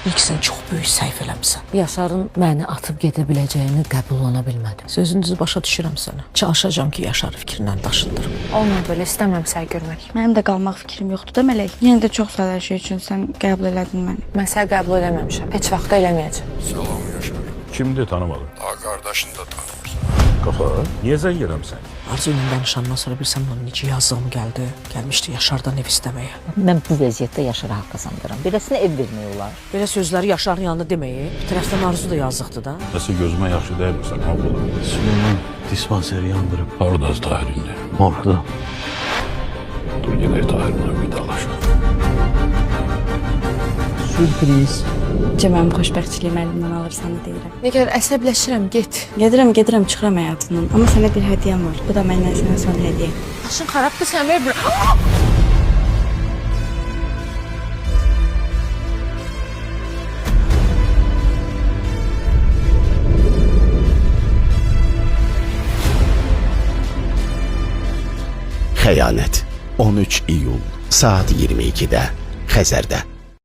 İlk sən çox böyük səhv eləmisən. Yaşarın məni atıb gedə biləcəyini qəbullana bilmədim. Sözünüzü başa düşürəm sənə. Çalışacağam ki, Yaşarı fikrindən daşındırım. Olmur belə, istəmirəm səni görmək. Mənim də qalmaq fikrim yoxdur da Mələk. Yenə də çox sağ şey üçün sən qəbul elədin məni. Mən səni qəbul eləməmişəm. Heç vaxt eləməyəcəm. Salam Yaşar. Kimdir tanımadım. Daha qardaşını da tanımırsan. Kafa, niye zəng eləmsən? Arzu ilə danışandan sonra bilsəm onun necə yazdığım gəldi. Gəlmişdi Yaşardan ev istəməyə. Mən bu vəziyyətdə Yaşara haqq qazandıram. Beləsinə ev vermək olar. Belə sözləri Yaşarın yanında deməyi. Bir tərəfdən Arzu da yazıqdır da. Nəsə gözümə yaxşı dəymirsən, ha oğlum. Süleyman dispanseri yandırıb. Harada Tahir'indi? Morgda. Dur gedək Tahir'lə vidalaşaq. Sürpriz. Cəmənim xoşbəxtçiliyim əlimdən alırsan da deyirəm. Ne qədər əsəbləşirəm, get. Gedirəm, çıxıram həyatından. Amma sənə bir hədiyyəm var. Bu da məndən sənə son hədiyyə. Başın xarabdır, sən ver bir... Xəyanət 13 iyul saat 22-də Xəzərdə.